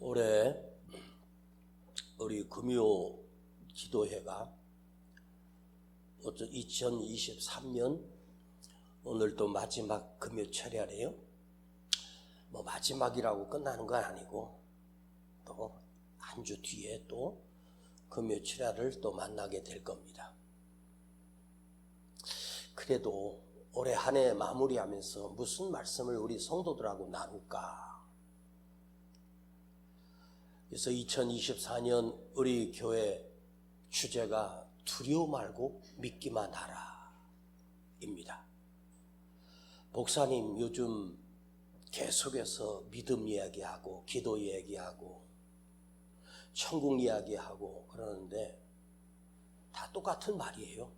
올해 우리 금요 기도회가 2023년 오늘 또 마지막 금요 철야래요. 뭐 마지막이라고 끝나는 건 아니고 또 한 주 뒤에 또 금요 철야를 또 만나게 될 겁니다. 그래도 올해 한 해 마무리하면서 무슨 말씀을 우리 성도들하고 나눌까? 그래서 2024년 우리 교회 주제가 두려워 말고 믿기만 하라 입니다. 목사님 요즘 계속해서 믿음 이야기하고 기도 이야기하고 천국 이야기하고 그러는데 다 똑같은 말이에요.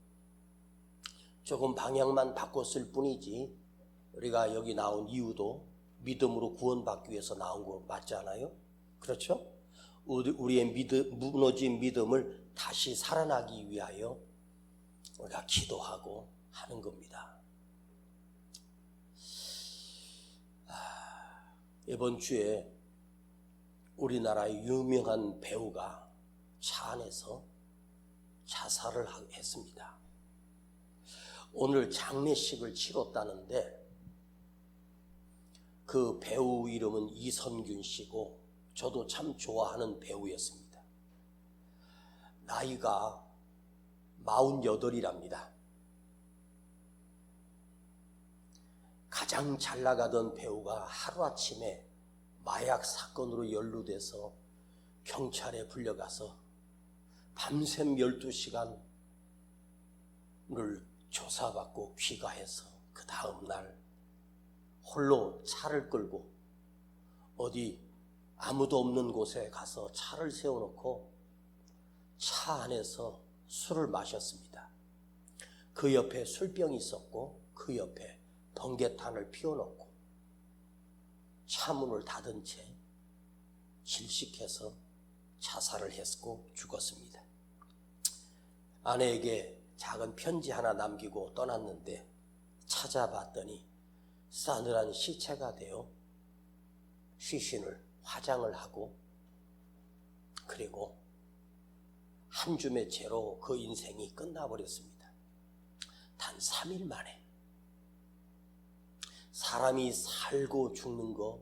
조금 방향만 바꿨을 뿐이지 우리가 여기 나온 이유도 믿음으로 구원받기 위해서 나온 거 맞잖아요. 그렇죠? 우리의 무너진 믿음을 다시 살아나기 위하여 우리가 기도하고 하는 겁니다. 이번 주에 우리나라의 유명한 배우가 차 안에서 자살을 했습니다. 오늘 장례식을 치렀다는데 그 배우 이름은 이선균 씨고 저도 참 좋아하는 배우였습니다. 나이가 48이랍니다. 가장 잘 나가던 배우가 하루아침에 마약 사건으로 연루돼서 경찰에 불려가서 밤샘 12시간을 조사받고 귀가해서 그 다음날 홀로 차를 끌고 어디 아무도 없는 곳에 가서 차를 세워놓고 차 안에서 술을 마셨습니다. 그 옆에 술병이 있었고 그 옆에 번개탄을 피워놓고 차문을 닫은 채 질식해서 자살을 했고 죽었습니다. 아내에게 작은 편지 하나 남기고 떠났는데 찾아봤더니 싸늘한 시체가 되어 시신을 화장을 하고 그리고 한 줌의 채로 그 인생이 끝나버렸습니다. 단 3일 만에. 사람이 살고 죽는 거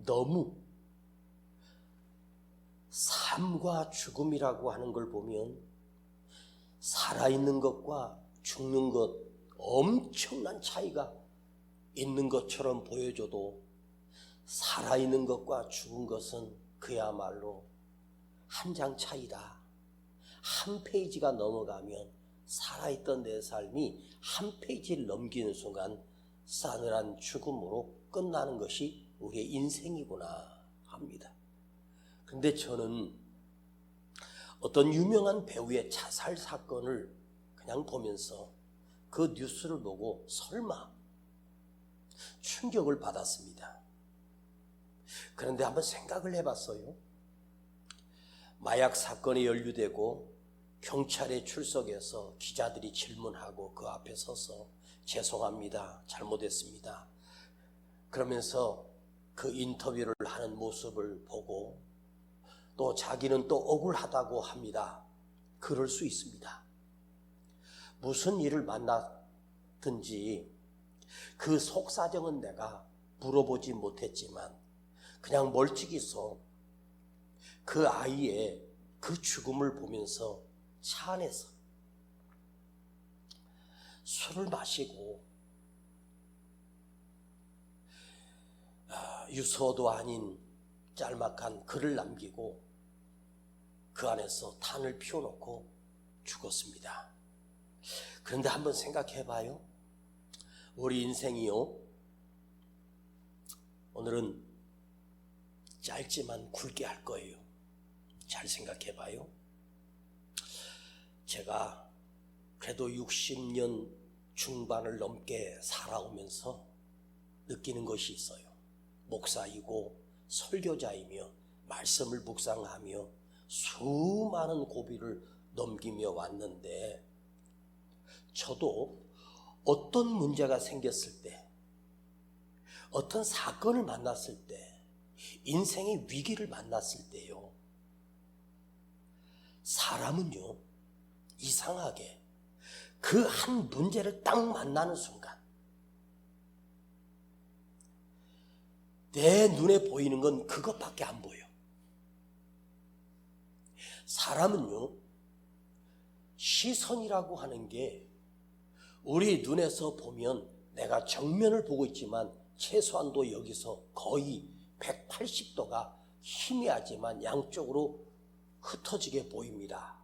너무 삶과 죽음이라고 하는 걸 보면 살아있는 것과 죽는 것 엄청난 차이가 있는 것처럼 보여줘도 살아있는 것과 죽은 것은 그야말로 한 장 차이다. 한 페이지가 넘어가면 살아있던 내 삶이 한 페이지를 넘기는 순간 싸늘한 죽음으로 끝나는 것이 우리의 인생이구나 합니다. 그런데 저는 어떤 유명한 배우의 자살 사건을 그냥 보면서 그 뉴스를 보고 설마 충격을 받았습니다. 그런데 한번 생각을 해봤어요. 마약 사건에 연루되고 경찰에 출석해서 기자들이 질문하고 그 앞에 서서 죄송합니다, 잘못했습니다 그러면서 그 인터뷰를 하는 모습을 보고 또 자기는 또 억울하다고 합니다. 그럴 수 있습니다. 무슨 일을 만났든지 그 속사정은 내가 물어보지 못했지만 그냥 멀찍이서 그 아이의 그 죽음을 보면서 차 안에서 술을 마시고 유서도 아닌 짤막한 글을 남기고 그 안에서 탄을 피워놓고 죽었습니다. 그런데 한번 생각해봐요. 우리 인생이요, 오늘은 짧지만 굵게 할 거예요. 잘 생각해봐요. 제가 그래도 60년 중반을 넘게 살아오면서 느끼는 것이 있어요. 목사이고 설교자이며 말씀을 묵상하며 수많은 고비를 넘기며 왔는데 저도 어떤 문제가 생겼을 때 어떤 사건을 만났을 때 인생의 위기를 만났을 때요, 사람은요 이상하게 그 한 문제를 딱 만나는 순간 내 눈에 보이는 건 그것밖에 안 보여. 사람은요 시선이라고 하는 게 우리 눈에서 보면 내가 정면을 보고 있지만 최소한도 여기서 거의 180도가 희미하지만 양쪽으로 흩어지게 보입니다.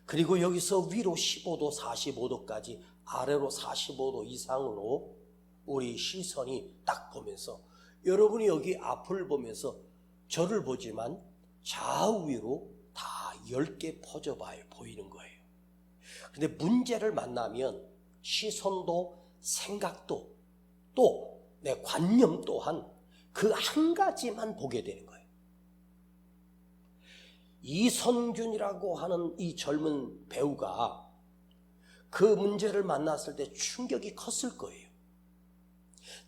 그리고 여기서 위로 15도, 45도까지 아래로 45도 이상으로 우리 시선이 딱 보면서, 여러분이 여기 앞을 보면서 저를 보지만 좌우위로 다 10개 퍼져봐요. 보이는 거예요. 근데 문제를 만나면 시선도 생각도 또 내 관념 또한 그 한 가지만 보게 되는 거예요. 이선균이라고 하는 이 젊은 배우가 그 문제를 만났을 때 충격이 컸을 거예요.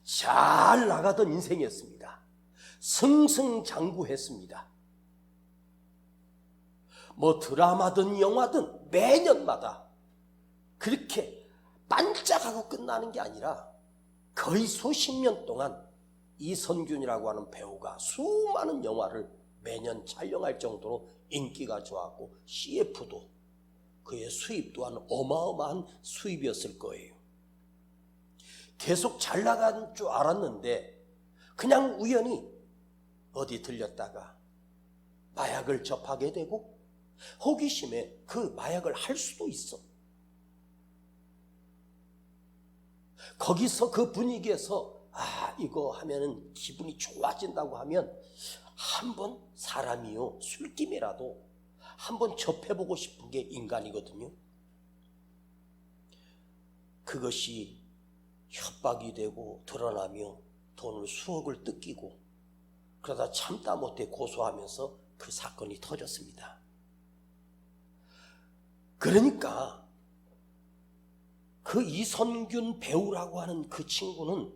잘 나가던 인생이었습니다. 승승장구했습니다. 뭐 드라마든 영화든 매년마다 그렇게 반짝하고 끝나는 게 아니라 거의 수십 년 동안 이선균이라고 하는 배우가 수많은 영화를 매년 촬영할 정도로 인기가 좋았고 CF도 그의 수입 또한 어마어마한 수입이었을 거예요. 계속 잘 나간 줄 알았는데 그냥 우연히 어디 들렸다가 마약을 접하게 되고 호기심에 그 마약을 할 수도 있어. 거기서 그 분위기에서 이거 하면은 기분이 좋아진다고 하면 한번 사람이요 술김이라도 한번 접해보고 싶은 게 인간이거든요. 그것이 협박이 되고 드러나며 돈을 수억을 뜯기고 그러다 참다 못해 고소하면서 그 사건이 터졌습니다. 그러니까 그 이선균 배우라고 하는 그 친구는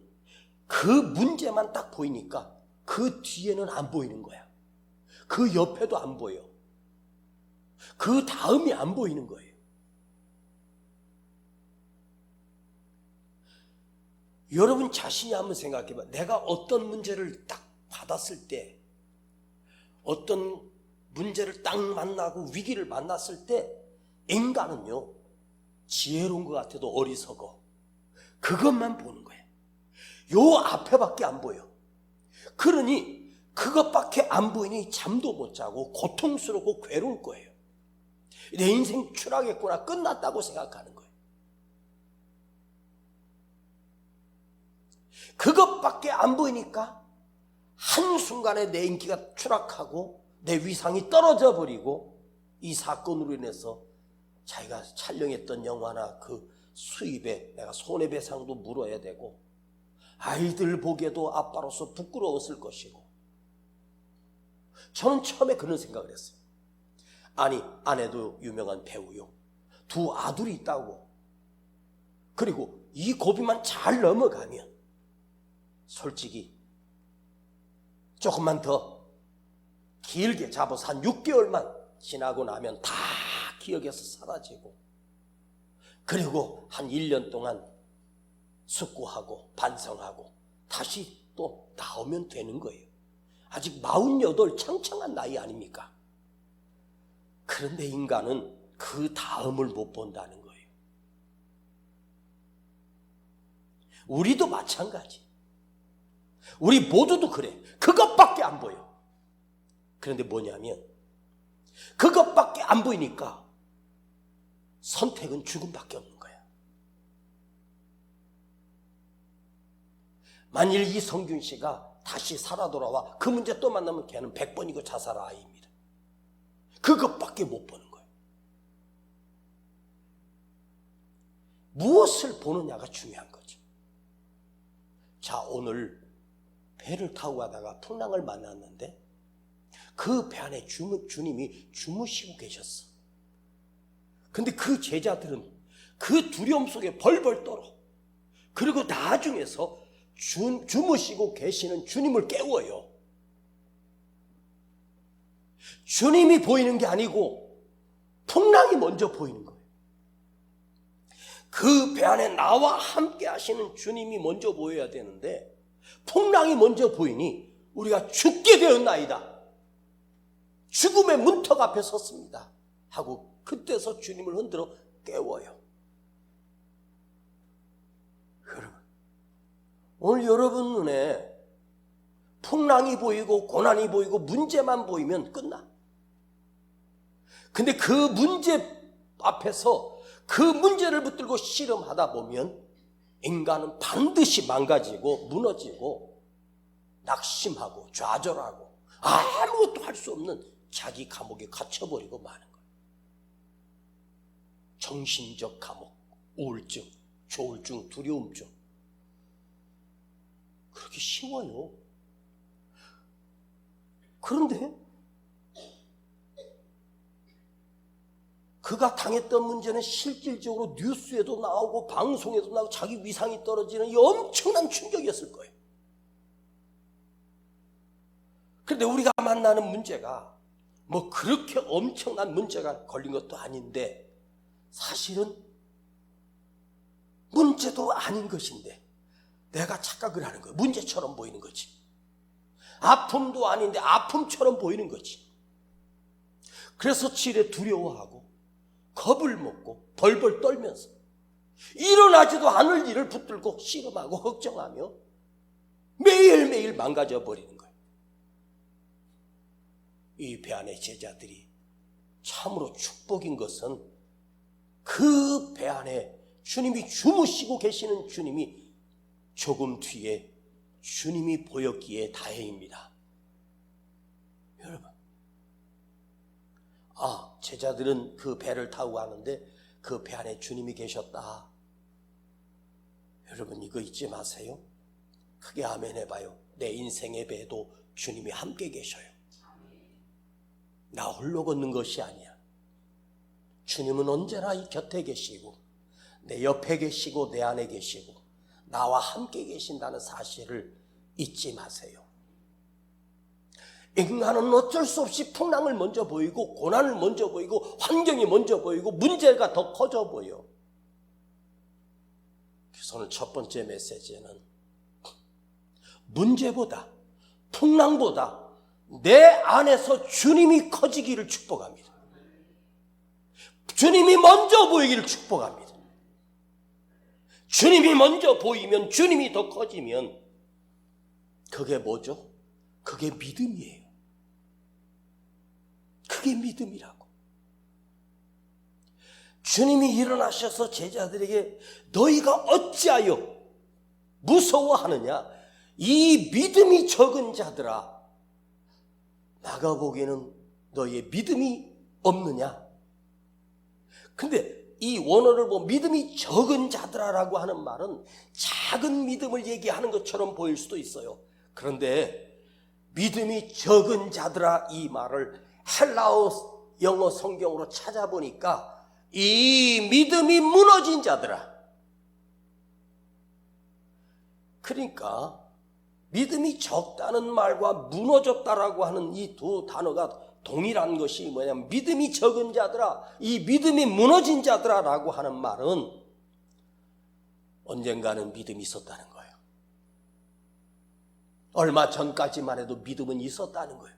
그 문제만 딱 보이니까 그 뒤에는 안 보이는 거야. 그 옆에도 안 보여. 그 다음이 안 보이는 거예요. 여러분 자신이 한번 생각해봐. 내가 어떤 문제를 딱 받았을 때, 어떤 문제를 딱 만나고 위기를 만났을 때 인간은요 지혜로운 것 같아도 어리석어. 그것만 보는 거예요. 요 앞에밖에 안 보여. 그러니 그것밖에 안 보이니 잠도 못 자고 고통스럽고 괴로울 거예요. 내 인생 추락했구나, 끝났다고 생각하는 거예요. 그것밖에 안 보이니까 한순간에 내 인기가 추락하고 내 위상이 떨어져 버리고 이 사건으로 인해서 자기가 촬영했던 영화나 그 수입에 내가 손해배상도 물어야 되고 아이들 보기에도 아빠로서 부끄러웠을 것이고. 저는 처음에 그런 생각을 했어요. 아니, 아내도 유명한 배우요, 두 아들이 있다고. 그리고 이 고비만 잘 넘어가면 솔직히 조금만 더 길게 잡아서 한 6개월만 지나고 나면 다 기억에서 사라지고, 그리고 한 1년 동안 숙고하고 반성하고 다시 또 나오면 되는 거예요. 아직 48 창창한 나이 아닙니까? 그런데 인간은 그 다음을 못 본다는 거예요. 우리도 마찬가지. 우리 모두도 그래. 그것밖에 안 보여. 그런데 뭐냐면 그것밖에 안 보이니까 선택은 죽음밖에 없는 거야. 만일 이성균 씨가 다시 살아 돌아와 그 문제 또 만나면 걔는 100번이고 자살 아이입니다. 그것밖에 못 보는 거예요. 무엇을 보느냐가 중요한 거죠. 자, 오늘 배를 타고 가다가 풍랑을 만났는데 그 배 안에 주님이 주무시고 계셨어. 근데 그 제자들은 그 두려움 속에 벌벌 떨어. 그리고 나중에서 주무시고 계시는 주님을 깨워요. 주님이 보이는 게 아니고 풍랑이 먼저 보이는 거예요. 그 배 안에 나와 함께 하시는 주님이 먼저 보여야 되는데 풍랑이 먼저 보이니 우리가 죽게 되었나이다, 죽음의 문턱 앞에 섰습니다 하고 그때서 주님을 흔들어 깨워요. 여러분, 오늘 여러분 눈에 풍랑이 보이고 고난이 보이고 문제만 보이면 끝나. 근데 그 문제 앞에서 그 문제를 붙들고 씨름하다 보면 인간은 반드시 망가지고 무너지고 낙심하고 좌절하고 아무것도 할 수 없는 자기 감옥에 갇혀버리고 마는 거예요. 정신적 감옥, 우울증, 조울증, 두려움증. 그렇게 쉬워요. 그런데 그가 당했던 문제는 실질적으로 뉴스에도 나오고 방송에도 나오고 자기 위상이 떨어지는 이 엄청난 충격이었을 거예요. 그런데 우리가 만나는 문제가 뭐 그렇게 엄청난 문제가 걸린 것도 아닌데 사실은 문제도 아닌 것인데 내가 착각을 하는 거예요. 문제처럼 보이는 거지. 아픔도 아닌데 아픔처럼 보이는 거지. 그래서 지레 두려워하고 겁을 먹고 벌벌 떨면서 일어나지도 않을 일을 붙들고 씨름하고 걱정하며 매일매일 망가져 버리는 거예요. 이 배 안의 제자들이 참으로 축복인 것은 그 배 안에 주님이 주무시고 계시는 주님이 조금 뒤에 주님이 보였기에 다행입니다. 여러분, 제자들은 그 배를 타고 가는데 그 배 안에 주님이 계셨다. 여러분, 이거 잊지 마세요. 크게 아멘 해봐요. 내 인생의 배도 주님이 함께 계셔요. 나 홀로 걷는 것이 아니야. 주님은 언제나 이 곁에 계시고 내 옆에 계시고 내 안에 계시고 나와 함께 계신다는 사실을 잊지 마세요. 인간은 어쩔 수 없이 풍랑을 먼저 보이고 고난을 먼저 보이고 환경이 먼저 보이고 문제가 더 커져 보여. 그래서 오늘 첫 번째 메시지는 문제보다 풍랑보다 내 안에서 주님이 커지기를 축복합니다. 주님이 먼저 보이기를 축복합니다. 주님이 먼저 보이면, 주님이 더 커지면 그게 뭐죠? 그게 믿음이에요. 그게 믿음이라고. 주님이 일어나셔서 제자들에게 너희가 어찌하여 무서워하느냐? 이 믿음이 적은 자들아, 나가 보기에는 너희의 믿음이 없느냐? 근데 이 원어를 보면 믿음이 적은 자들아라고 하는 말은 작은 믿음을 얘기하는 것처럼 보일 수도 있어요. 그런데 믿음이 적은 자들아, 이 말을 헬라어 영어 성경으로 찾아보니까 이 믿음이 무너진 자들아. 그러니까 믿음이 적다는 말과 무너졌다라고 하는 이 두 단어가 동일한 것이 뭐냐면 믿음이 적은 자들아, 이 믿음이 무너진 자들아라고 하는 말은 언젠가는 믿음이 있었다는 거예요. 얼마 전까지만 해도 믿음은 있었다는 거예요.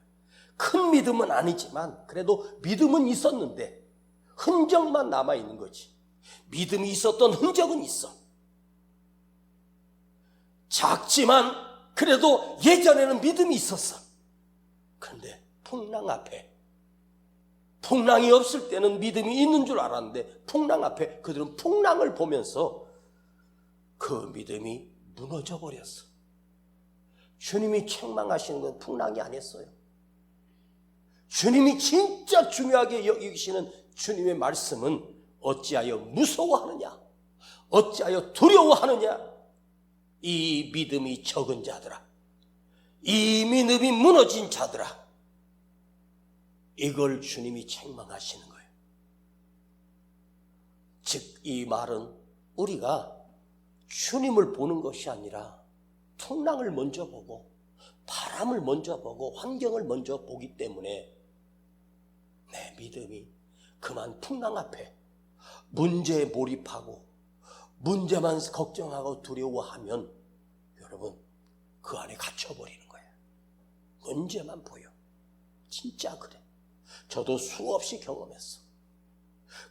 큰 믿음은 아니지만 그래도 믿음은 있었는데 흔적만 남아있는 거지. 믿음이 있었던 흔적은 있어. 작지만 그래도 예전에는 믿음이 있었어. 그런데 풍랑 앞에, 풍랑이 없을 때는 믿음이 있는 줄 알았는데 풍랑 앞에 그들은 풍랑을 보면서 그 믿음이 무너져 버렸어. 주님이 책망하시는 건 풍랑이 아니었어요. 주님이 진짜 중요하게 여기시는 주님의 말씀은 어찌하여 무서워하느냐? 어찌하여 두려워하느냐? 이 믿음이 적은 자들아, 이 믿음이 무너진 자들아, 이걸 주님이 책망하시는 거예요. 즉, 이 말은 우리가 주님을 보는 것이 아니라 풍랑을 먼저 보고 바람을 먼저 보고 환경을 먼저 보기 때문에 믿음이 그만 풍랑 앞에 문제에 몰입하고 문제만 걱정하고 두려워하면 여러분 그 안에 갇혀버리는 거예요. 문제만 보여. 진짜 그래. 저도 수없이 경험했어.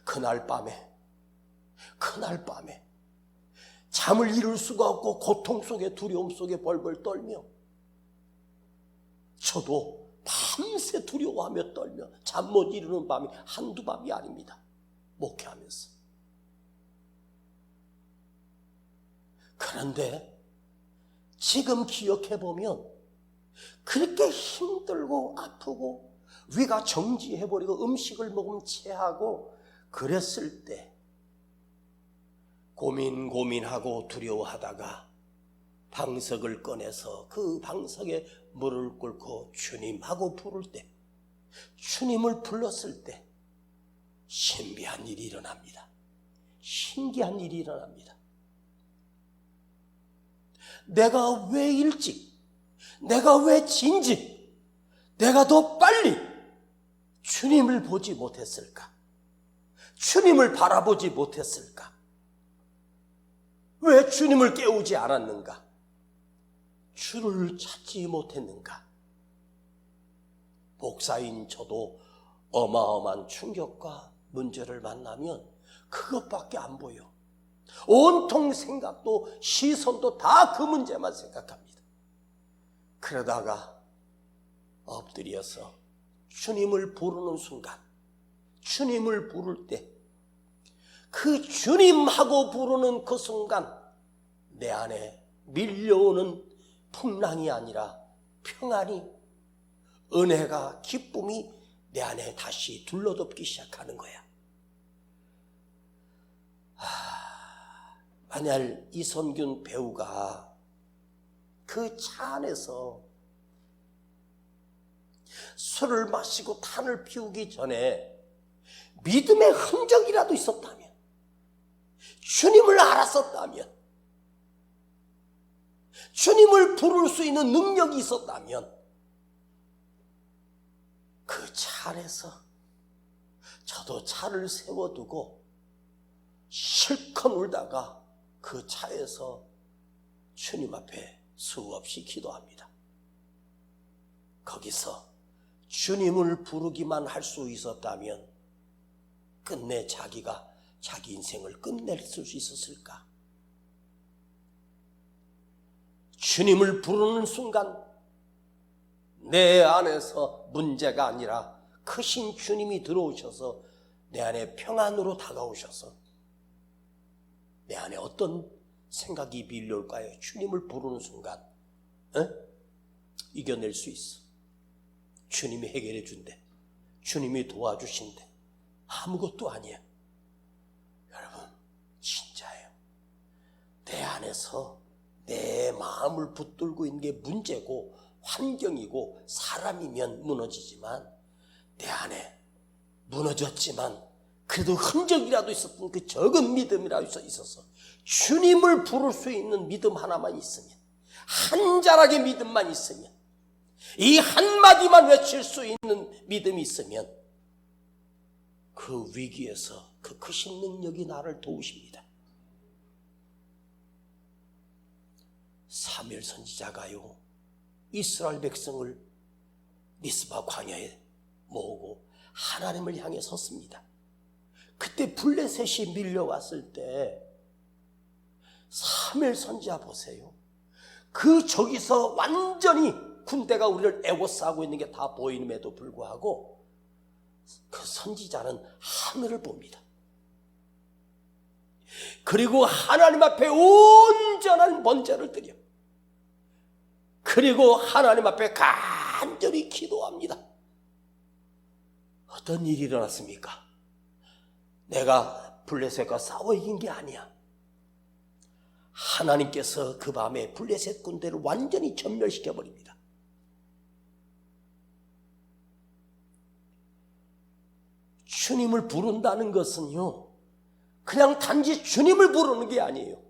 그날 밤에 잠을 이룰 수가 없고 고통 속에 두려움 속에 벌벌 떨며 저도 밤새 두려워하며 떨며 잠 못 이루는 밤이 한두 밤이 아닙니다. 목회하면서. 그런데 지금 기억해보면 그렇게 힘들고 아프고 위가 정지해버리고 음식을 먹으면 체하고 그랬을 때 고민하고 두려워하다가 방석을 꺼내서 그 방석에 물을 끓고 주님하고 부를 때, 주님을 불렀을 때 신비한 일이 일어납니다. 신기한 일이 일어납니다. 내가 왜 일찍, 내가 왜 진즉, 내가 더 빨리 주님을 보지 못했을까? 주님을 바라보지 못했을까? 왜 주님을 깨우지 않았는가? 주를 찾지 못했는가? 목사인 저도 어마어마한 충격과 문제를 만나면 그것밖에 안 보여. 온통 생각도 시선도 다 그 문제만 생각합니다. 그러다가 엎드려서 주님을 부르는 순간, 주님을 부를 때 그 주님하고 부르는 그 순간 내 안에 밀려오는 풍랑이 아니라 평안이, 은혜가, 기쁨이 내 안에 다시 둘러덮기 시작하는 거야. 만약 이선균 배우가 그 차 안에서 술을 마시고 탄을 피우기 전에 믿음의 흔적이라도 있었다면, 주님을 알았었다면, 주님을 부를 수 있는 능력이 있었다면 그 차 안에서 저도 차를 세워두고 실컷 울다가 그 차에서 주님 앞에 수없이 기도합니다. 거기서 주님을 부르기만 할 수 있었다면 끝내 자기가 자기 인생을 끝낼 수 있었을까? 주님을 부르는 순간 내 안에서 문제가 아니라 크신 주님이 들어오셔서 내 안에 평안으로 다가오셔서 내 안에 어떤 생각이 밀려올까요? 주님을 부르는 순간 이겨낼 수 있어. 주님이 해결해 준대. 주님이 도와주신대. 아무것도 아니야. 여러분 진짜예요. 내 안에서 내 마음을 붙들고 있는 게 문제고 환경이고 사람이면 무너지지만 내 안에 무너졌지만 그래도 흔적이라도 있었던 그 적은 믿음이라도 있어서 주님을 부를 수 있는 믿음 하나만 있으면, 한 자락의 믿음만 있으면, 이 한마디만 외칠 수 있는 믿음이 있으면 그 위기에서 그 크신 능력이 나를 도우십니다. 사무엘 선지자가요, 이스라엘 백성을 미스바 광야에 모으고 하나님을 향해 섰습니다. 그때 블레셋이 밀려왔을 때 사무엘 선지자 보세요. 그 저기서 완전히 군대가 우리를 에워싸고 있는 게 다 보임에도 불구하고 그 선지자는 하늘을 봅니다. 그리고 하나님 앞에 온전한 번제를 드려, 그리고 하나님 앞에 간절히 기도합니다. 어떤 일이 일어났습니까? 내가 블레셋과 싸워 이긴 게 아니야. 하나님께서 그 밤에 블레셋 군대를 완전히 전멸시켜버립니다. 주님을 부른다는 것은요, 그냥 단지 주님을 부르는 게 아니에요.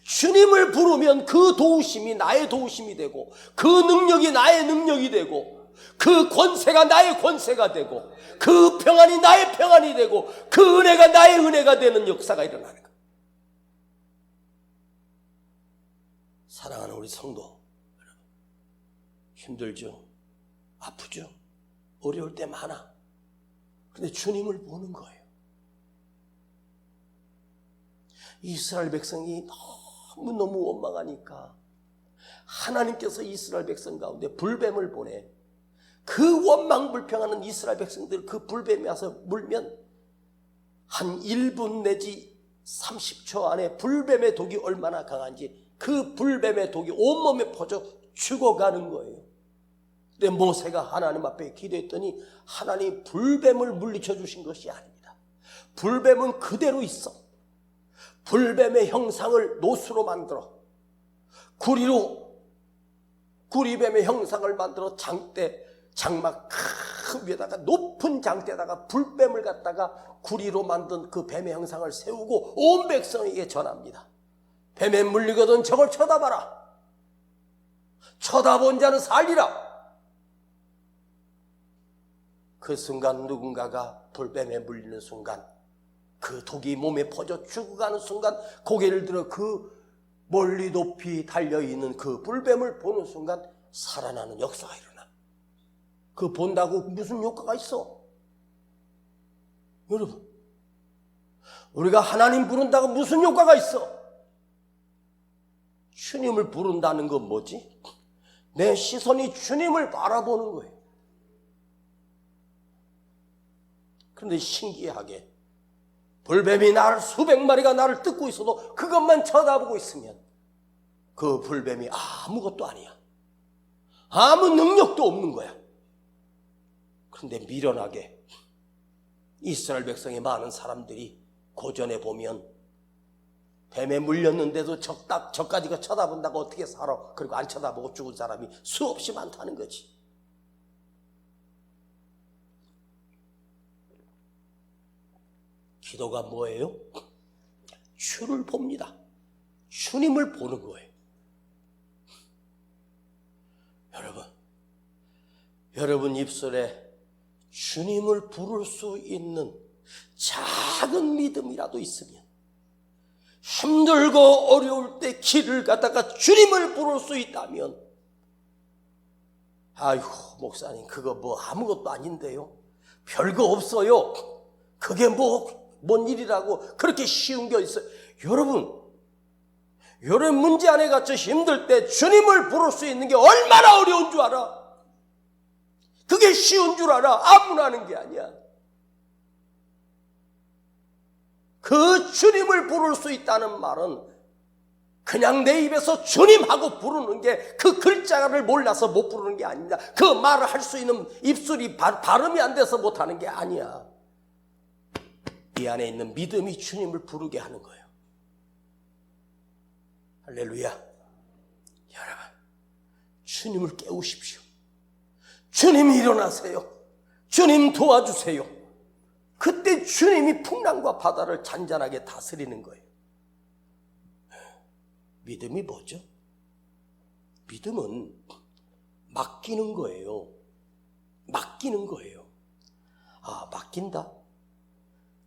주님을 부르면 그 도우심이 나의 도우심이 되고, 그 능력이 나의 능력이 되고, 그 권세가 나의 권세가 되고 그 평안이 나의 평안이 되고 그 은혜가 나의 은혜가 되는 역사가 일어나는 거예요. 사랑하는 우리 성도 여러분, 힘들죠? 아프죠? 어려울 때 많아. 그런데 주님을 보는 거예요. 이스라엘 백성이 너무너무 원망하니까 하나님께서 이스라엘 백성 가운데 불뱀을 보내. 그 원망불평하는 이스라엘 백성들 그 불뱀이 와서 물면 한 1분 내지 30초 안에 불뱀의 독이 얼마나 강한지 그 불뱀의 독이 온몸에 퍼져 죽어가는 거예요. 근데 모세가 하나님 앞에 기도했더니 하나님 불뱀을 물리쳐 주신 것이 아닙니다. 불뱀은 그대로 있어. 불뱀의 형상을 노수로 만들어 구리뱀의 형상을 만들어 장막 큰 위에다가 높은 장대에다가 불뱀을 갖다가 구리로 만든 그 뱀의 형상을 세우고 온 백성에게 전합니다. 뱀에 물리거든 저걸 쳐다봐라. 쳐다본 자는 살리라. 그 순간 누군가가 불뱀에 물리는 순간 그 독이 몸에 퍼져 죽어가는 순간 고개를 들어 그 멀리 높이 달려있는 그 불뱀을 보는 순간 살아나는 역사가 일어나. 그 본다고 무슨 효과가 있어? 여러분, 우리가 하나님 부른다고 무슨 효과가 있어? 주님을 부른다는 건 뭐지? 내 시선이 주님을 바라보는 거예요. 그런데 신기하게 불뱀이 나를 수백 마리가 나를 뜯고 있어도 그것만 쳐다보고 있으면 그 불뱀이 아무것도 아니야. 아무 능력도 없는 거야. 그런데 미련하게 이스라엘 백성의 많은 사람들이 고전에 보면 뱀에 물렸는데도 저까지가 쳐다본다고 어떻게 살아? 그리고 안 쳐다보고 죽은 사람이 수없이 많다는 거지. 기도가 뭐예요? 주를 봅니다. 주님을 보는 거예요. 여러분 입술에 주님을 부를 수 있는 작은 믿음이라도 있으면 힘들고 어려울 때 길을 가다가 주님을 부를 수 있다면 아이고 목사님 그거 뭐 아무것도 아닌데요. 별거 없어요. 그게 뭔 일이라고 그렇게 쉬운 게 있어요. 여러분 문제 안에 갇혀 힘들 때 주님을 부를 수 있는 게 얼마나 어려운 줄 알아? 그게 쉬운 줄 알아? 아무나 하는 게 아니야. 그 주님을 부를 수 있다는 말은 그냥 내 입에서 주님하고 부르는 게 그 글자를 몰라서 못 부르는 게 아닙니다. 그 말을 할 수 있는 입술이 발음이 안 돼서 못하는 게 아니야. 이 안에 있는 믿음이 주님을 부르게 하는 거예요. 할렐루야. 여러분 주님을 깨우십시오. 주님 일어나세요. 주님 도와주세요. 그때 주님이 풍랑과 바다를 잔잔하게 다스리는 거예요. 믿음이 뭐죠? 믿음은 맡기는 거예요. 맡기는 거예요. 맡긴다?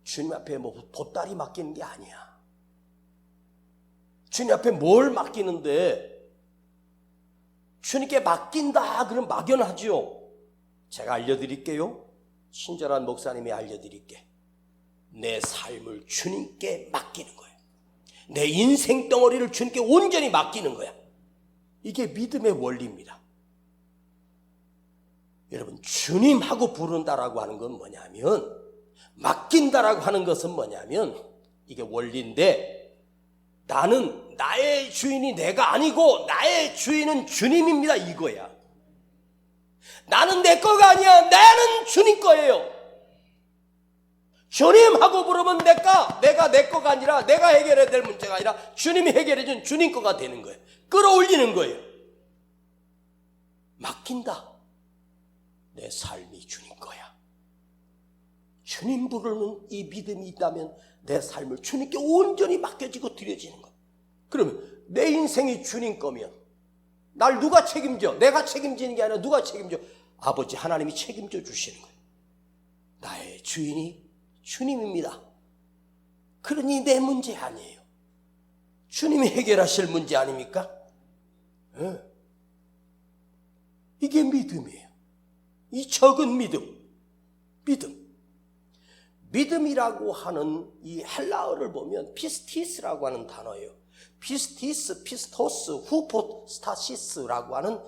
주님 앞에 보따리 맡기는 게 아니야. 주님 앞에 뭘 맡기는데 주님께 맡긴다 그럼 막연하지요. 제가 알려드릴게요. 친절한 목사님이 알려드릴게. 내 삶을 주님께 맡기는 거예요. 내 인생 덩어리를 주님께 온전히 맡기는 거야. 이게 믿음의 원리입니다. 여러분 주님하고 부른다라고 하는 건 뭐냐면 맡긴다라고 하는 것은 뭐냐면 이게 원리인데 나는 나의 주인이 내가 아니고 나의 주인은 주님입니다 이거야. 나는 내 거가 아니야. 나는 주님 거예요. 주님하고 부르면 내가 내 거가 아니라 내가 해결해야 될 문제가 아니라 주님이 해결해 준 주님 거가 되는 거예요. 끌어올리는 거예요. 맡긴다. 내 삶이 주님 거야. 주님 부르는 이 믿음이 있다면 내 삶을 주님께 온전히 맡겨지고 드려지는 거예요. 그러면 내 인생이 주님 거면 날 누가 책임져? 내가 책임지는 게 아니라 누가 책임져? 아버지 하나님이 책임져 주시는 거예요. 나의 주인이 주님입니다. 그러니 내 문제 아니에요. 주님이 해결하실 문제 아닙니까? 네. 이게 믿음이에요. 이 적은 믿음이라고 하는 이 헬라어를 보면 피스티스라고 하는 단어예요. 피스티스, 피스토스, 후포스타시스라고 하는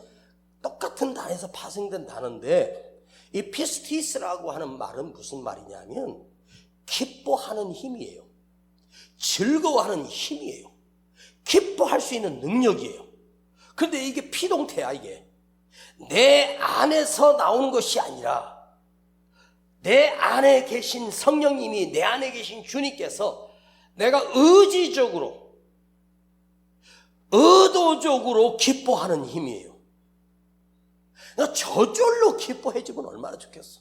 똑같은 단어에서 파생된 단어인데, 이 피스티스라고 하는 말은 무슨 말이냐면 기뻐하는 힘이에요. 즐거워하는 힘이에요. 기뻐할 수 있는 능력이에요. 그런데 이게 피동태야. 이게 내 안에서 나오는 것이 아니라 내 안에 계신 성령님이, 내 안에 계신 주님께서 내가 의도적으로 기뻐하는 힘이에요. 나 저절로 기뻐해주면 얼마나 좋겠어.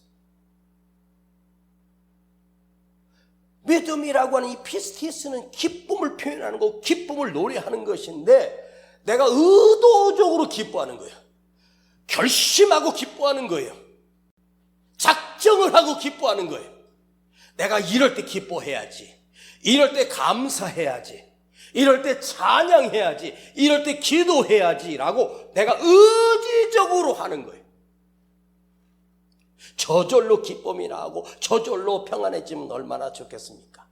믿음이라고 하는 이 피스티스는 기쁨을 표현하는 거고 기쁨을 노래하는 것인데, 내가 의도적으로 기뻐하는 거예요. 결심하고 기뻐하는 거예요. 작정을 하고 기뻐하는 거예요. 내가 이럴 때 기뻐해야지, 이럴 때 감사해야지, 이럴 때 찬양해야지, 이럴 때 기도해야지 라고 내가 의지적으로 하는 거예요. 저절로 기쁨이 나고 저절로 평안해지면 얼마나 좋겠습니까?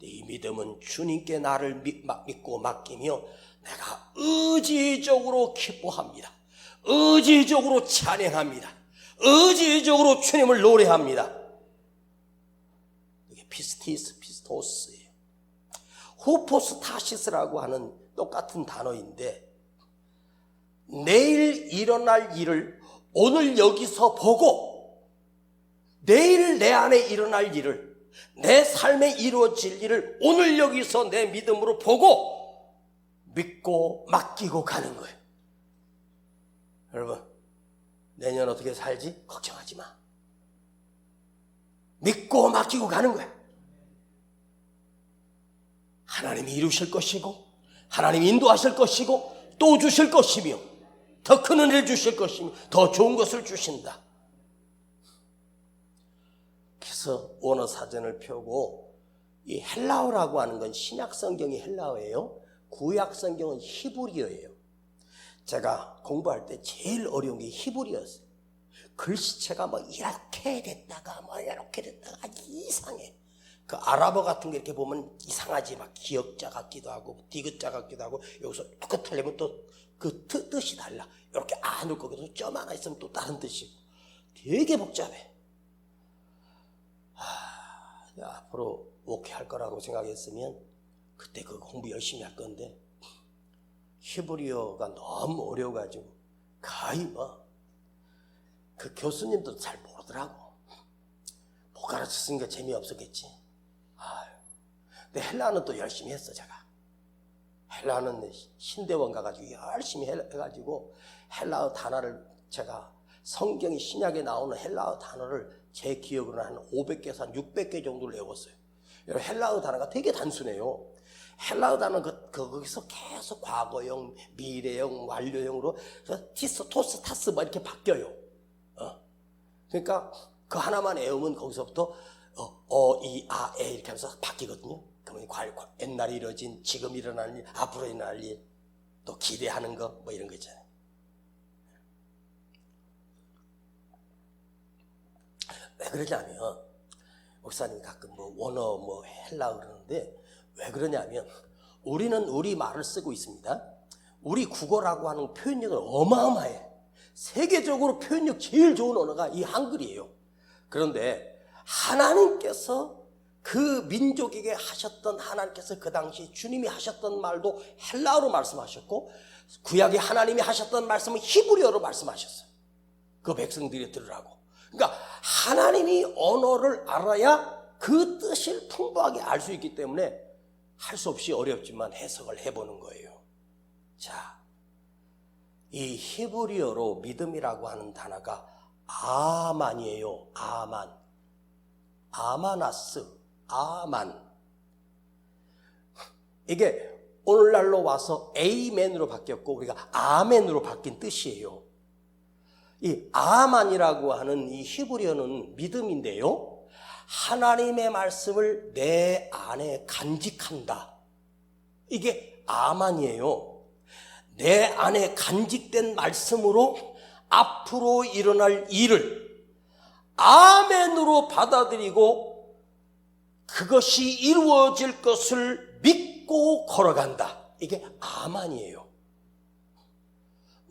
이 믿음은 주님께 나를 믿고 맡기며 내가 의지적으로 기뻐합니다. 의지적으로 찬양합니다. 의지적으로 주님을 노래합니다. 이게 피스토스예요. 후포스타시스라고 하는 똑같은 단어인데, 내일 일어날 일을 오늘 여기서 보고, 내일 내 안에 일어날 일을, 내 삶에 이루어질 일을 오늘 여기서 내 믿음으로 보고 믿고 맡기고 가는 거예요. 여러분, 내년 어떻게 살지? 걱정하지 마. 믿고 맡기고 가는 거야. 하나님이 이루실 것이고, 하나님이 인도하실 것이고, 또 주실 것이며, 더 큰 은혜를 주실 것이며, 더 좋은 것을 주신다. 그래서 원어 사전을 펴고, 이 헬라어라고 하는 건 신약 성경이 헬라어예요. 구약 성경은 히브리어예요. 제가 공부할 때 제일 어려운 게 히브리어였어요. 글씨체가 뭐 이렇게 됐다가 뭐 이렇게 됐다가 이상해. 그 아랍어 같은 게 이렇게 보면 이상하지. 막 기역자 같기도 하고 디귿자 같기도 하고, 여기서 똑같으려면 또 그 뜻이 달라. 이렇게 안을 거기서 점 하나 있으면 또 다른 뜻이고 되게 복잡해. 앞으로 목회할 거라고 생각했으면 그때 그 공부 열심히 할 건데, 히브리어가 너무 어려워가지고 거의 그 교수님도 잘 모르더라고. 못 가르쳤으니까 재미없었겠지. 근데 헬라어는 또 열심히 했어. 제가 헬라어는 신대원 가가지고 열심히 해가지고 헬라어 단어를, 제가 성경이 신약에 나오는 헬라어 단어를 제 기억으로는 한 500개에서 한 600개 정도를 외웠어요. 헬라어 단어가 되게 단순해요. 헬라어 단어는 거기서 계속 과거형, 미래형, 완료형으로 티스, 토스, 타스 막 이렇게 바뀌어요. 그러니까 그 하나만 외우면 거기서부터 이, 아, 에 이렇게 하면서 바뀌거든요. 그러면 옛날에 이루어진, 지금 일어날 일, 앞으로 일어날 일, 또 기대하는 거 뭐 이런 거 있잖아요. 왜 그러냐면, 목사님이 가끔 원어 헬라어 그러는데, 왜 그러냐면 우리는 우리 말을 쓰고 있습니다. 우리 국어라고 하는 표현력은 어마어마해. 세계적으로 표현력 제일 좋은 언어가 이 한글이에요. 그런데 하나님께서 그 민족에게 하셨던, 하나님께서 그 당시 주님이 하셨던 말도 헬라어로 말씀하셨고, 구약에 하나님이 하셨던 말씀은 히브리어로 말씀하셨어요. 그 백성들이 들으라고. 그러니까 하나님이 언어를 알아야 그 뜻을 풍부하게 알 수 있기 때문에 할 수 없이 어렵지만 해석을 해보는 거예요. 자, 이 히브리어로 믿음이라고 하는 단어가 아만이에요. 아만. 아마나스. 아만. 이게 오늘날로 와서 에이멘으로 바뀌었고 우리가 아멘으로 바뀐 뜻이에요. 이 아만이라고 하는 이 히브리어는 믿음인데요, 하나님의 말씀을 내 안에 간직한다. 이게 아만이에요. 내 안에 간직된 말씀으로 앞으로 일어날 일을 아멘으로 받아들이고 그것이 이루어질 것을 믿고 걸어간다. 이게 아만이에요.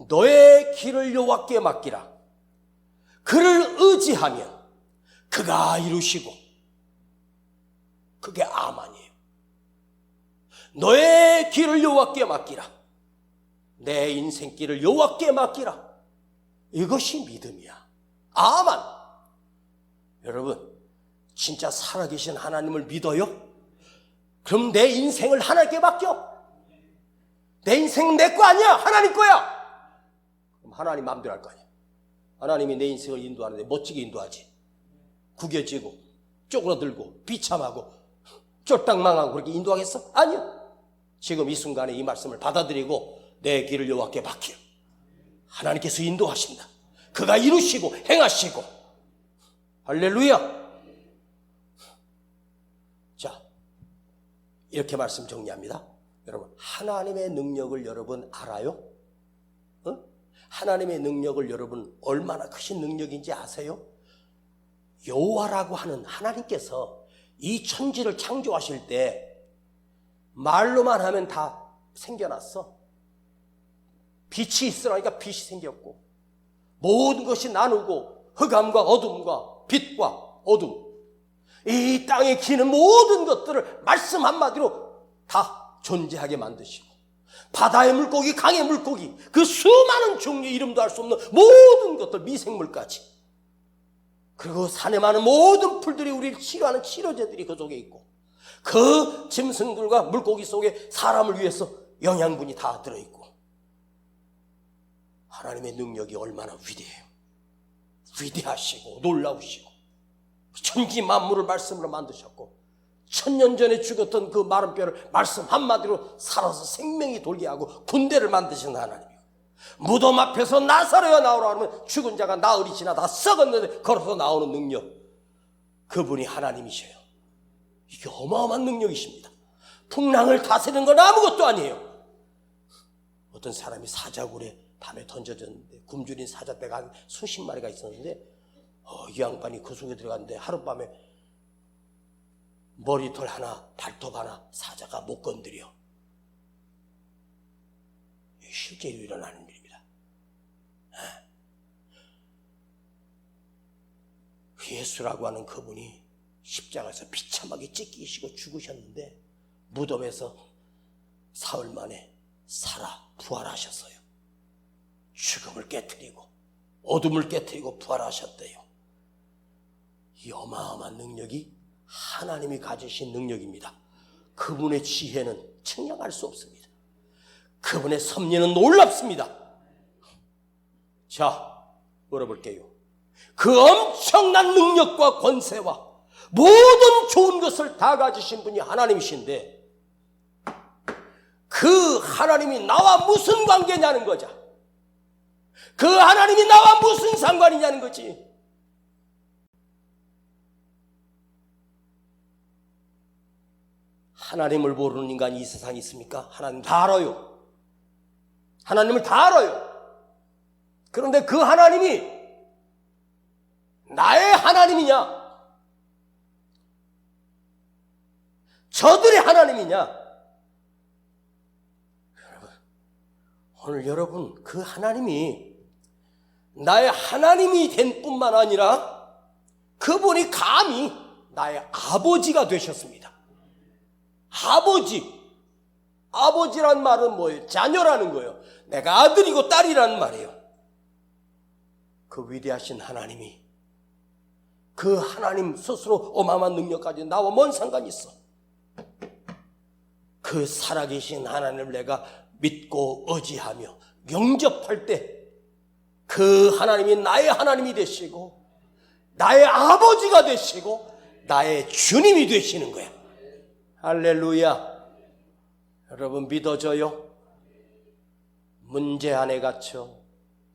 너의 길을 여호와께 맡기라. 그를 의지하면 그가 이루시고. 그게 아만이에요. 너의 길을 여호와께 맡기라. 내 인생길을 여호와께 맡기라. 이것이 믿음이야. 아만. 여러분, 진짜 살아계신 하나님을 믿어요? 그럼 내 인생을 하나님께 맡겨. 내 인생은 내 거 아니야. 하나님 거야. 그럼 하나님 마음대로 할 거 아니야. 하나님이 내 인생을 인도하는데 멋지게 인도하지. 구겨지고 쪼그라들고 비참하고 쫄딱망하고 그렇게 인도하겠어? 아니요. 지금 이 순간에 이 말씀을 받아들이고 내 길을 여호와께 맡겨. 하나님께서 인도하신다. 그가 이루시고 행하시고. 할렐루야. 자, 이렇게 말씀 정리합니다. 여러분, 하나님의 능력을 여러분 알아요? 하나님의 능력을 여러분 얼마나 크신 능력인지 아세요? 여호와라고 하는 하나님께서 이 천지를 창조하실 때 말로만 하면 다 생겨났어. 빛이 있으라니까 빛이 생겼고, 모든 것이 나누고 흑암과 어둠과 빛과 어둠, 이 땅에 기는 모든 것들을 말씀 한마디로 다 존재하게 만드시고, 바다의 물고기, 강의 물고기, 그 수많은 종류 이름도 알 수 없는 모든 것들, 미생물까지, 그리고 산에 많은 모든 풀들이 우리를 치료하는 치료제들이 그 속에 있고, 그 짐승들과 물고기 속에 사람을 위해서 영양분이 다 들어있고. 하나님의 능력이 얼마나 위대해요. 위대하시고 놀라우시고, 천지 만물을 말씀으로 만드셨고, 1000년 전에 죽었던 그 마른 뼈를 말씀 한마디로 살아서 생명이 돌게 하고 군대를 만드신 하나님이요. 무덤 앞에서 나사로야 나오라 하면 죽은 자가 나흘이 지나 다 썩었는데 걸어서 나오는 능력, 그분이 하나님이셔요. 이게 어마어마한 능력이십니다. 풍랑을 다스리는 건 아무것도 아니에요. 어떤 사람이 사자굴에 밤에 던져졌는데, 굶주린 사자떼가 한 수십 마리가 있었는데, 이 양반이 그 속에 들어갔는데 하룻밤에 머리털 하나, 발톱 하나 사자가 못 건드려. 실제로 일어나는 일입니다. 예수라고 하는 그분이 십자가에서 비참하게 찢기시고 죽으셨는데 무덤에서 사흘 만에 살아 부활하셨어요. 죽음을 깨트리고 어둠을 깨트리고 부활하셨대요. 이 어마어마한 능력이 하나님이 가지신 능력입니다. 그분의 지혜는 측량할 수 없습니다. 그분의 섭리는 놀랍습니다. 자, 물어볼게요. 그 엄청난 능력과 권세와 모든 좋은 것을 다 가지신 분이 하나님이신데, 그 하나님이 나와 무슨 관계냐는 거죠. 그 하나님이 나와 무슨 상관이냐는 거지. 하나님을 모르는 인간이 이 세상에 있습니까? 하나님 다 알아요. 하나님을 다 알아요. 그런데 그 하나님이 나의 하나님이냐, 저들의 하나님이냐? 오늘 여러분, 그 하나님이 나의 하나님이 된 뿐만 아니라 그분이 감히 나의 아버지가 되셨습니다. 아버지란 말은 뭐예요? 자녀라는 거예요. 내가 아들이고 딸이라는 말이에요. 그 위대하신 하나님이, 그 하나님 스스로 어마어마한 능력까지 나와 뭔 상관이 있어? 그 살아계신 하나님을 내가 믿고 의지하며 영접할 때 그 하나님이 나의 하나님이 되시고 나의 아버지가 되시고 나의 주님이 되시는 거야. 할렐루야. 여러분 믿어져요? 문제 안에 갇혀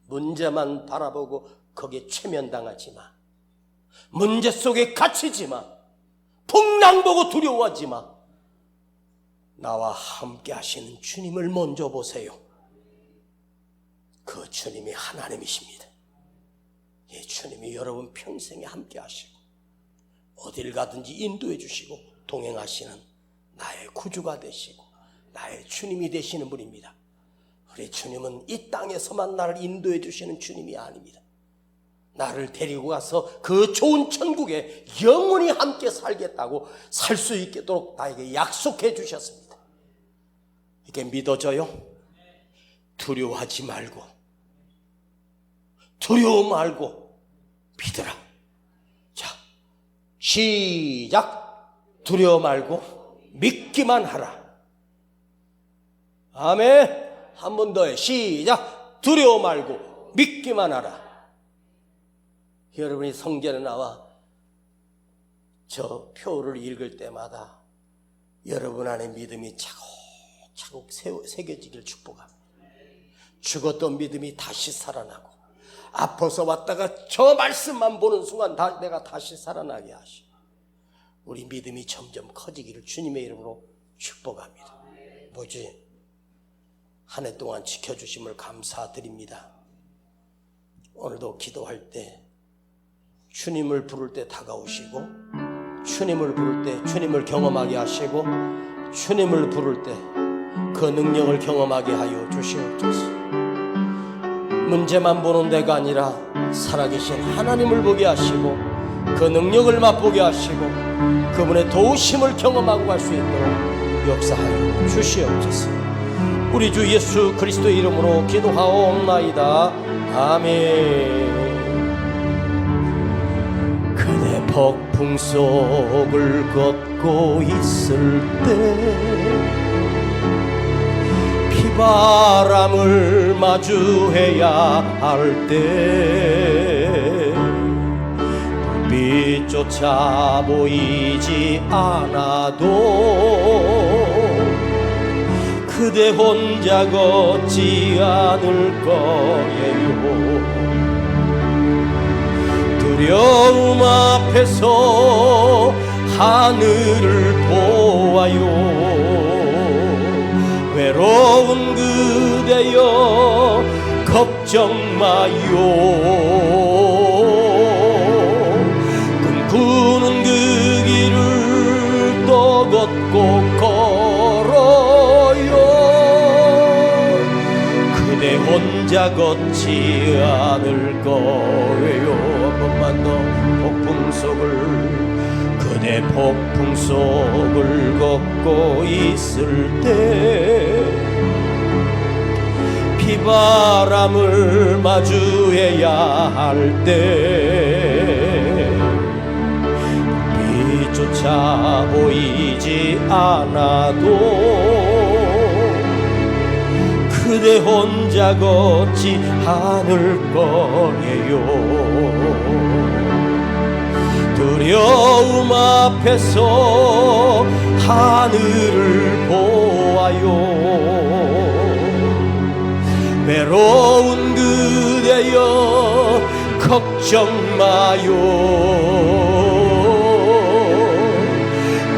문제만 바라보고 거기에 최면당하지 마. 문제 속에 갇히지 마. 풍랑 보고 두려워하지 마. 나와 함께 하시는 주님을 먼저 보세요. 그 주님이 하나님이십니다. 이 주님이 여러분 평생에 함께 하시고 어딜 가든지 인도해 주시고 동행하시는 나의 구주가 되시고 나의 주님이 되시는 분입니다. 우리 주님은 이 땅에서만 나를 인도해 주시는 주님이 아닙니다. 나를 데리고 가서 그 좋은 천국에 영원히 함께 살겠다고 살 수 있도록 나에게 약속해 주셨습니다. 이게 믿어져요? 두려워하지 말고, 두려워 말고 믿으라. 자, 시작. 두려워 말고 믿기만 하라. 아멘. 한 번 더해. 시작. 두려워 말고 믿기만 하라. 여러분이 성전에 나와 저 표를 읽을 때마다 여러분 안에 믿음이 차곡차곡 새겨지길 축복합니다. 죽었던 믿음이 다시 살아나고 앞서서 왔다가 저 말씀만 보는 순간 내가 다시 살아나게 하시고 우리 믿음이 점점 커지기를 주님의 이름으로 축복합니다. 뭐지? 한 해 동안 지켜주심을 감사드립니다. 오늘도 기도할 때 주님을 부를 때 다가오시고 주님을 부를 때 주님을 경험하게 하시고 주님을 부를 때 그 능력을 경험하게 하여 주시옵소서. 문제만 보는 데가 아니라 살아계신 하나님을 보게 하시고 그 능력을 맛보게 하시고 그분의 도우심을 경험하고 갈 수 있도록 역사하여 주시옵소서. 우리 주 예수 그리스도의 이름으로 기도하옵나이다. 아멘. 그대 폭풍 속을 걷고 있을 때 비바람을 마주해야 할 때 불빛조차 보이지 않아도 그대 혼자 걷지 않을 거예요. 두려움 앞에서 하늘을 보아요. 외로운 그대여 걱정 마요. 꿈꾸는 그 길을 또 걷고 걸어요. 그대 혼자 걷지 않을 거예요. 한 번만 더. 폭풍 속을 그대 폭풍 속을 걷고 있을 때 비바람을 마주해야 할 때 빛조차 보이지 않아도 그대 혼자 걷지 않을 거예요. 두려움 앞에서 하늘을 보아요. 외로운 그대여 걱정 마요.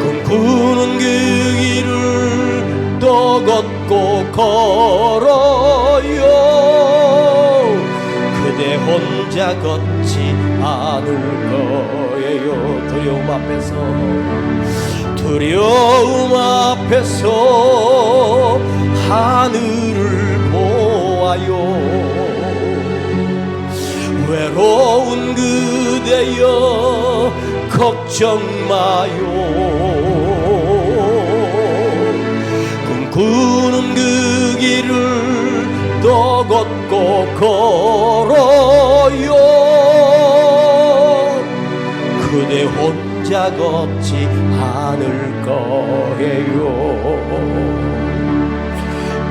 꿈꾸는 그 길을 또 걷고 걸어요. 그대 혼자 걷지 않을 거예요. 두려움 앞에서 하늘을 보아요. 외로운 그대여 걱정 마요. 꿈꾸는 그 길을 또 걷고 걸어요. 그대 혼자 걷지 않을 거예요.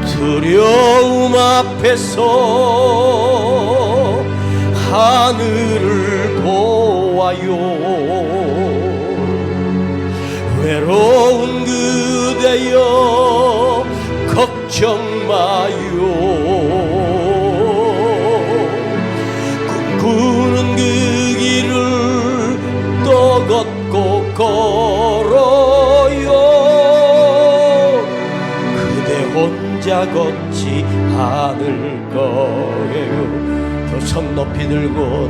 두려움 앞에서 하늘을 보아요. 외로운 그대여 걱정 마요. 걷지 않을 거예요. 두 손 높이 들고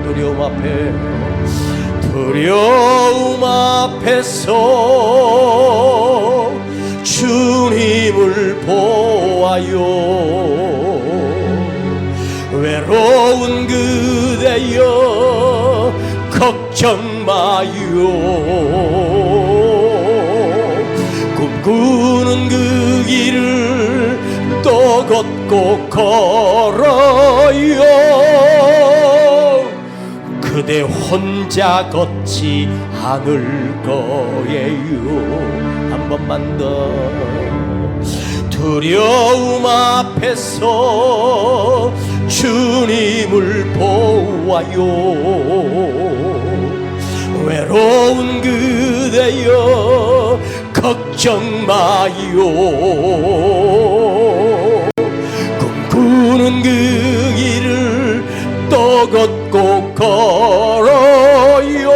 두려움 앞에서 주님을 보아요. 외로운 그대여 걱정 마요. 꿈꾸는 그 길을 또 걷고 걸어요. 그대 혼자 걷지 않을 거예요. 한 번만 더. 두려움 앞에서 주님을 보아요. 외로운 그대여 걱정 마요. 꿈꾸는 그 길을 또 걷고 걸어요.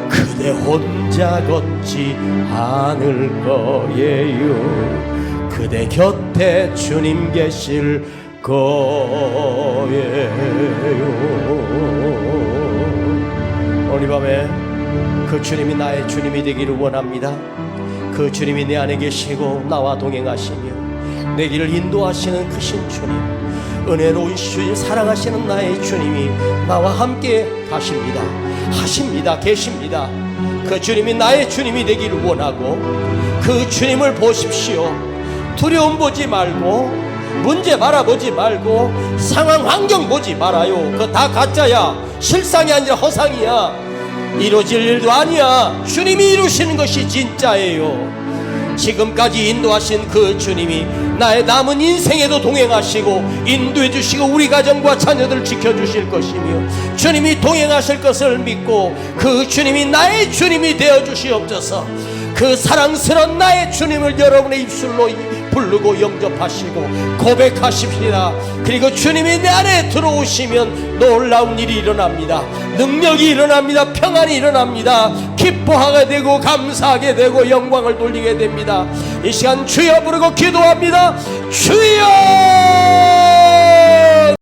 그대 혼자 걷지 않을 거예요. 그대 곁에 주님 계실 거예요. 오늘 밤에 그 주님이 나의 주님이 되기를 원합니다. 그 주님이 내 안에 계시고 나와 동행하시며 내 길을 인도하시는 크신 주님, 은혜로운 주님, 사랑하시는 나의 주님이 나와 함께 가십니다. 하십니다. 계십니다. 그 주님이 나의 주님이 되기를 원하고 그 주님을 보십시오. 두려움 보지 말고, 문제 바라보지 말고, 상황 환경 보지 말아요. 그거 다 가짜야. 실상이 아니라 허상이야. 이루어질 일도 아니야. 주님이 이루시는 것이 진짜예요. 지금까지 인도하신 그 주님이 나의 남은 인생에도 동행하시고 인도해 주시고 우리 가정과 자녀들 지켜주실 것이며, 주님이 동행하실 것을 믿고 그 주님이 나의 주님이 되어 주시옵소서. 그 사랑스러운 나의 주님을 여러분의 입술로 부르고 영접하시고 고백하십시다. 그리고 주님이 내 안에 들어오시면 놀라운 일이 일어납니다. 능력이 일어납니다. 평안이 일어납니다. 기뻐하게 되고 감사하게 되고 영광을 돌리게 됩니다. 이 시간 주여 부르고 기도합니다. 주여!